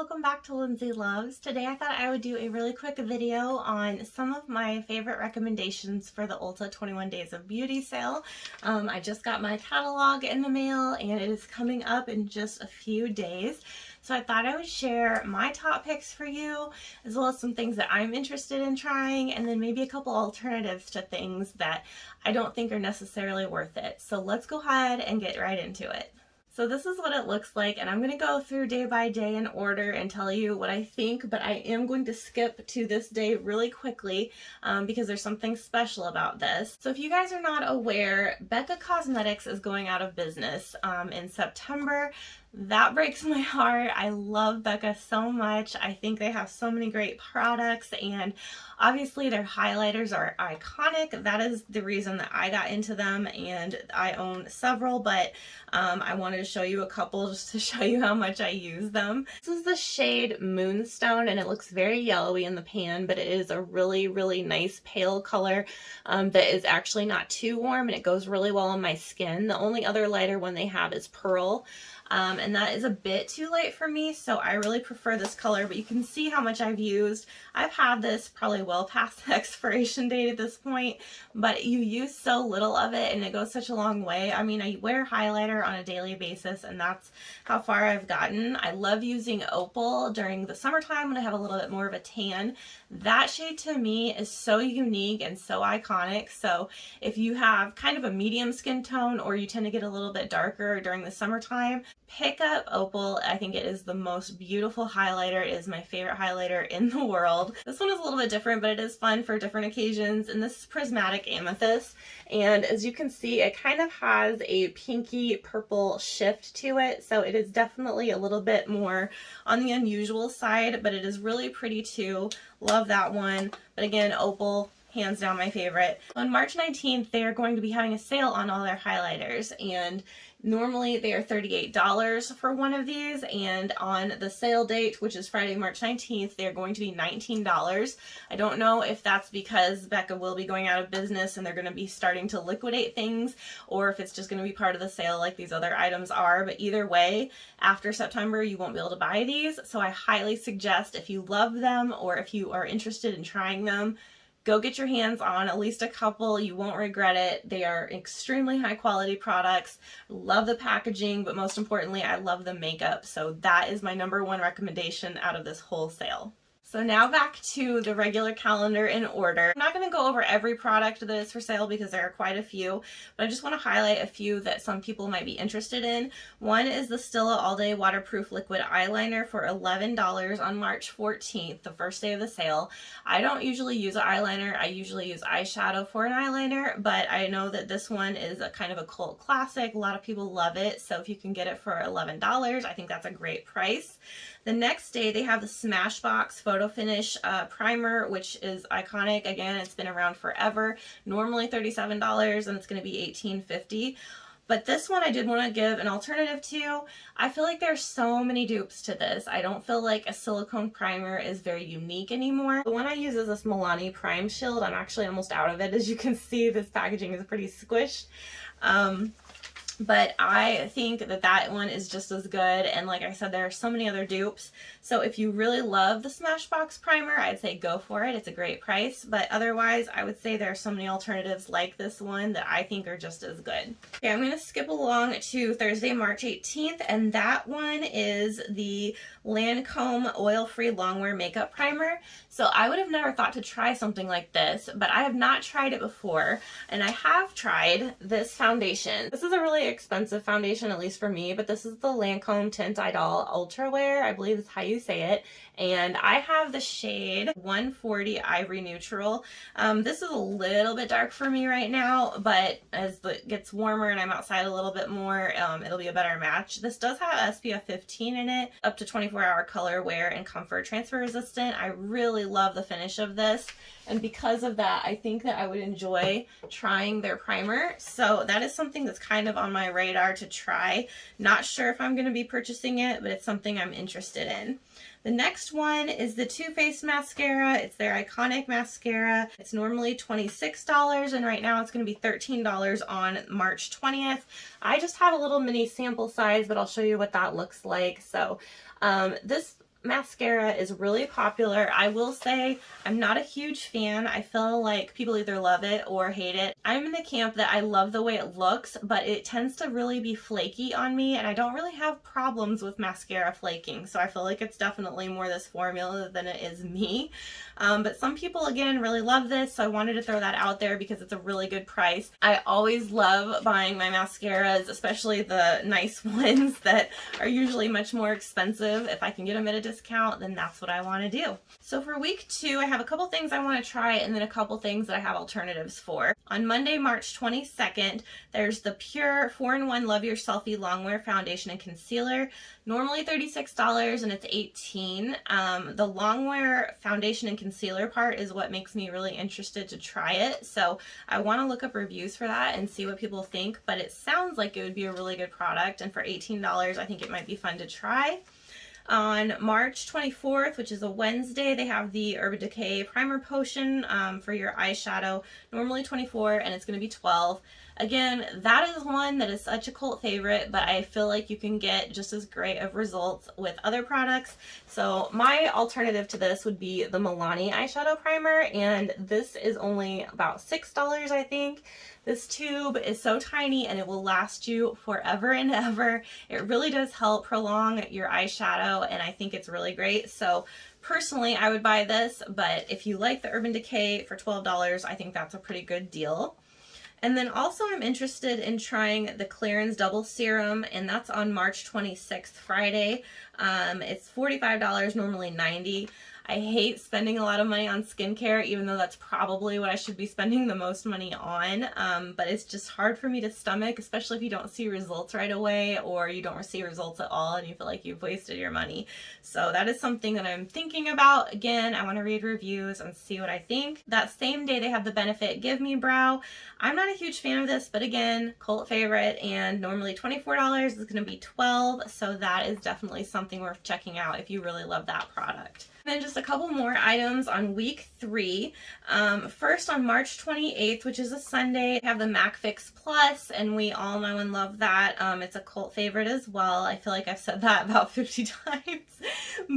welcome back to Lindsey Loves. Today I thought I would do a really quick video on some of my favorite recommendations for the Ulta 21 Days of Beauty sale. I just got my catalog in the mail and it is coming up in just a few days. So I thought I would share my top picks for you, as well as some things that I'm interested in trying, and then maybe a couple alternatives to things that I don't think are necessarily worth it. So let's go ahead and get right into it. So this is what it looks like, and I'm going to go through day by day in order and tell you what I think, but I am going to skip to this day really quickly because there's something special about this. So if you guys are not aware, Becca Cosmetics is going out of business in September. That breaks my heart. I love Becca so much. I think they have so many great products, and obviously their highlighters are iconic. That is the reason that I got into them, and I own several, but I wanted to show you a couple just to show you how much I use them. This is the shade Moonstone, and it looks very yellowy in the pan, but it is a really, really nice pale color that is actually not too warm, and it goes really well on my skin. The only other lighter one they have is Pearl. And that is a bit too light for me, so I really prefer this color, but you can see how much I've used. I've had this probably well past the expiration date at this point, but you use so little of it and it goes such a long way. I mean, I wear highlighter on a daily basis and that's how far I've gotten. I love using Opal during the summertime when I have a little bit more of a tan. That shade to me is so unique and so iconic, so if you have kind of a medium skin tone or you tend to get a little bit darker during the summertime, pick up Opal. I think it is the most beautiful highlighter. It is my favorite highlighter in the world. This one is a little bit different, but it is fun for different occasions, and this is Prismatic Amethyst, and as you can see, it kind of has a pinky purple shift to it, so it is definitely a little bit more on the unusual side, but it is really pretty too. Love that one. But again, Opal, hands down my favorite. On March 19th, they are going to be having a sale on all their highlighters, and normally they are $38 for one of these, and on the sale date, which is Friday, March 19th, they're going to be $19. I don't know if that's because Becca will be going out of business and they're going to be starting to liquidate things, or if it's just going to be part of the sale like these other items are, but either way, after September, you won't be able to buy these, so I highly suggest if you love them or if you are interested in trying them, go get your hands on at least a couple. You won't regret it. They are extremely high quality products. Love the packaging, but most importantly, I love the makeup. So that is my #1 recommendation out of this whole sale. So now back to the regular calendar in order. I'm not going to go over every product that is for sale because there are quite a few, but I just want to highlight a few that some people might be interested in. One is the Stila All Day Waterproof Liquid Eyeliner for $11 on March 14th, the first day of the sale. I don't usually use an eyeliner. I usually use eyeshadow for an eyeliner, but I know that this one is a kind of a cult classic. A lot of people love it, so if you can get it for $11, I think that's a great price. The next day, they have the Smashbox Photo Finish Primer, which is iconic. Again, it's been around forever. Normally $37, and it's going to be $18.50. But this one I did want to give an alternative to. I feel like there's so many dupes to this. I don't feel like a silicone primer is very unique anymore. The one I use is this Milano Prime Shield. I'm actually almost out of it. As you can see, this packaging is pretty squished. But I think that that one is just as good, and like I said, there are so many other dupes. So if you really love the Smashbox primer, I'd say go for it. It's a great price, but otherwise I would say there are so many alternatives like this one that I think are just as good. Okay, I'm going to skip along to Thursday, March 18th, and that one is the Lancome Oil-Free Longwear Makeup Primer. So I would have never thought to try something like this, but I have not tried it before, and I have tried this foundation. This is a really expensive foundation, at least for me, but this is the Lancome Tint Idol Ultra Wear, I believe is how you say it, and I have the shade 140 Ivory Neutral. This is a little bit dark for me right now, but as it gets warmer and I'm outside a little bit more, it'll be a better match. This does have SPF 15 in it, up to 24-hour color wear and comfort transfer resistant. I really love the finish of this, and because of that, I think that I would enjoy trying their primer. So that is something that's kind of on my radar to try. Not sure if I'm going to be purchasing it, but it's something I'm interested in. The next one is the Too Faced mascara. It's their iconic mascara. It's normally $26, and right now it's going to be $13 on March 20th. I just have a little mini sample size, but I'll show you what that looks like. So this mascara is really popular. I will say I'm not a huge fan. I feel like people either love it or hate it. I'm in the camp that I love the way it looks, but it tends to really be flaky on me, and I don't really have problems with mascara flaking, so I feel like it's definitely more this formula than it is me. But some people, again, really love this, so I wanted to throw that out there because it's a really good price. I always love buying my mascaras, especially the nice ones that are usually much more expensive. If I can get them at a discount, then that's what I want to do. So for week 2, I have a couple things I want to try and then a couple things that I have alternatives for. On Monday, March 22nd, there's the Pure 4-in-1 Love Your Selfie Longwear Foundation and Concealer. Normally $36 and it's $18. The Longwear Foundation and Concealer part is what makes me really interested to try it. So I want to look up reviews for that and see what people think, but it sounds like it would be a really good product, and for $18 I think it might be fun to try. On March 24th, which is a Wednesday, they have the Urban Decay Primer Potion for your eyeshadow. Normally $24 and it's going to be $12. Again, that is one that is such a cult favorite, but I feel like you can get just as great of results with other products. So my alternative to this would be the Milano eyeshadow primer, and this is only about $6, I think. This tube is so tiny and it will last you forever and ever. It really does help prolong your eyeshadow, and I think it's really great. So personally, I would buy this, but if you like the Urban Decay for $12, I think that's a pretty good deal. And then also I'm interested in trying the Clarins Double Serum, and that's on March 26th, Friday. It's $45, normally $90. I hate spending a lot of money on skincare, even though that's probably what I should be spending the most money on. But it's just hard for me to stomach, especially if you don't see results right away or you don't see results at all and you feel like you've wasted your money. So that is something that I'm thinking about. Again, I want to read reviews and see what I think. That same day they have the Benefit Give Me Brow. I'm not a huge fan of this, but again, cult favorite, and normally $24. It's going to be $12, so that is definitely something worth checking out if you really love that product. And then just a couple more items on week 3. First, on March 28th, which is a Sunday, we have the MAC Fix Plus, and we all know and love that. It's a cult favorite as well. I feel like I've said that about 50 times,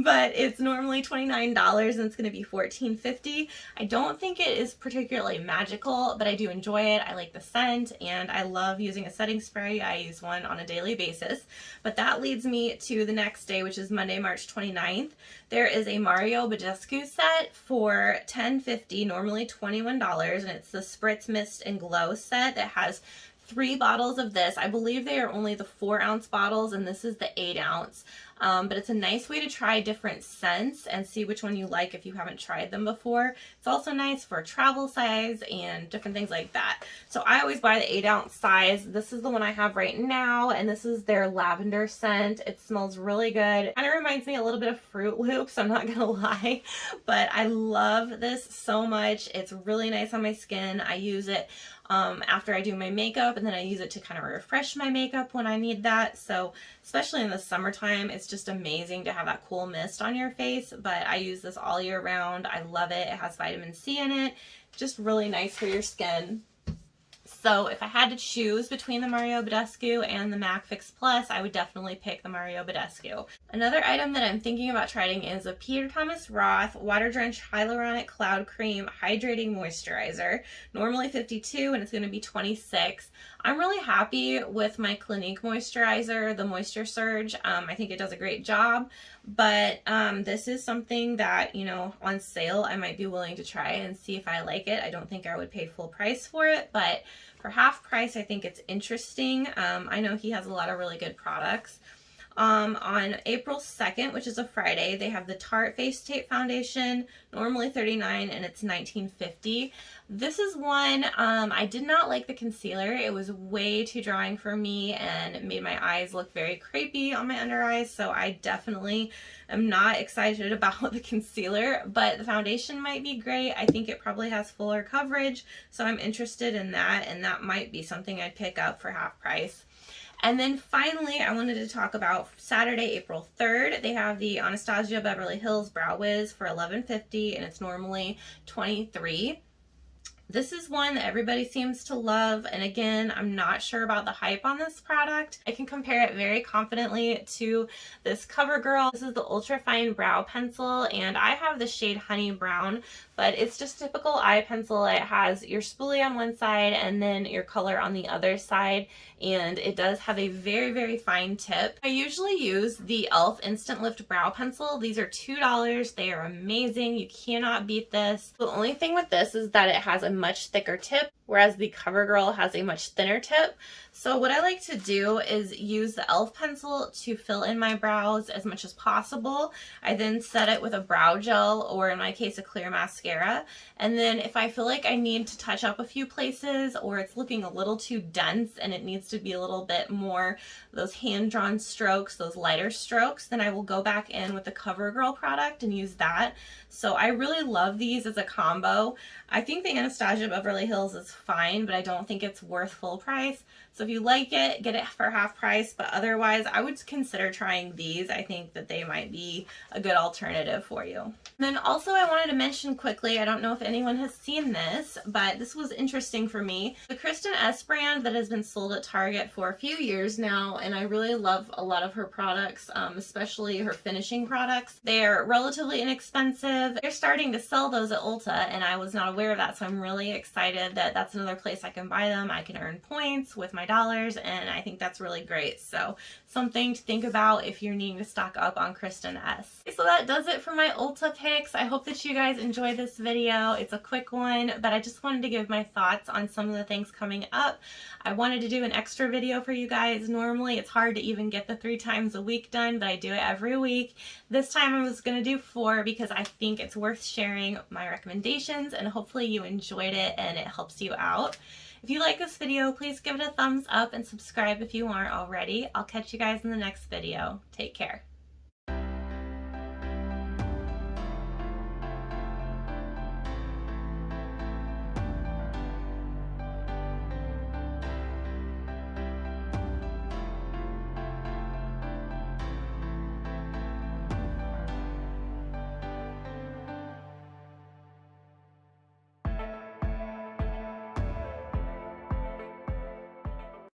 but it's normally $29 and it's going to be $14.50. I don't think it is particularly magical, but I do enjoy it. I like the scent, and I love using a setting spray. I use one on a daily basis. But that leads me to the next day, which is Monday, March 29th. There is a Mario Badescu set for $10.50, normally $21, and it's the Spritz Mist and Glow set that has 3 bottles of this. I believe they are only the 4-ounce bottles, and this is the 8-ounce. But it's a nice way to try different scents and see which one you like if you haven't tried them before. It's also nice for travel size and different things like that. So I always buy the 8-ounce size. This is the one I have right now, and this is their lavender scent. It smells really good. Kind of reminds me a little bit of Fruit Loops, I'm not gonna lie, but I love this so much. It's really nice on my skin. I use it after I do my makeup, and then I use it to kind of refresh my makeup when I need that. So especially in the summertime, it's just amazing to have that cool mist on your face, but I use this all year round. I love it. It has vitamin C in it. Just really nice for your skin. So if I had to choose between the Mario Badescu and the MAC Fix Plus, I would definitely pick the Mario Badescu. Another item that I'm thinking about trying is a Peter Thomas Roth Water Drenched Hyaluronic Cloud Cream Hydrating Moisturizer. Normally $52 and it's going to be $26. I'm really happy with my Clinique moisturizer, the Moisture Surge. I think it does a great job, but this is something that, you know, on sale I might be willing to try and see if I like it. I don't think I would pay full price for it, but for half price I think it's interesting. I know he has a lot of really good products. On April 2nd, which is a Friday, they have the Tarte Face Tape Foundation, normally $39 and it's $19.50. This is one, I did not like the concealer. It was way too drying for me and it made my eyes look very crepey on my under eyes, so I definitely am not excited about the concealer, but the foundation might be great. I think it probably has fuller coverage, so I'm interested in that, and that might be something I'd pick up for half price. And then finally, I wanted to talk about Saturday, April 3rd. They have the Anastasia Beverly Hills Brow Wiz for $11.50 and it's normally $23. This is one that everybody seems to love, and again, I'm not sure about the hype on this product. I can compare it very confidently to this CoverGirl. This is the Ultra Fine Brow Pencil, and I have the shade Honey Brown, but it's just typical eye pencil. It has your spoolie on one side and then your color on the other side, and it does have a very, very fine tip. I usually use the e.l.f. Instant Lift Brow Pencil. These are $2. They are amazing. You cannot beat this. The only thing with this is that it has a much thicker tip, whereas the CoverGirl has a much thinner tip. So what I like to do is use the e.l.f. pencil to fill in my brows as much as possible. I then set it with a brow gel, or in my case, a clear mascara. And then if I feel like I need to touch up a few places, or it's looking a little too dense and it needs to be a little bit more those hand-drawn strokes, those lighter strokes, then I will go back in with the CoverGirl product and use that. So I really love these as a combo. I think the Anastasia Beverly Hills is fine, but I don't think it's worth full price. So if you like it, get it for half price, but otherwise I would consider trying these. I think that they might be a good alternative for you. And then also I wanted to mention quickly, I don't know if anyone has seen this, but this was interesting for me. The Kristin S brand that has been sold at Target for a few years now, and I really love a lot of her products, especially her finishing products. They're relatively inexpensive. They're starting to sell those at Ulta, and I was not aware of that, so I'm really excited that that's another place I can buy them. I can earn points with my dollars, and I think that's really great. So something to think about if you're needing to stock up on Kristin S. So that does it for my Ulta picks. I hope that you guys enjoy this video. It's a quick one, but I just wanted to give my thoughts on some of the things coming up. I wanted to do an extra video for you guys. Normally it's hard to even get the 3 times a week done, but I do it every week. This time I was going to do 4 because I think it's worth sharing my recommendations, and hopefully you enjoyed it and it helps you out. If you like this video, please give it a thumbs up and subscribe if you aren't already. I'll catch you guys in the next video. Take care.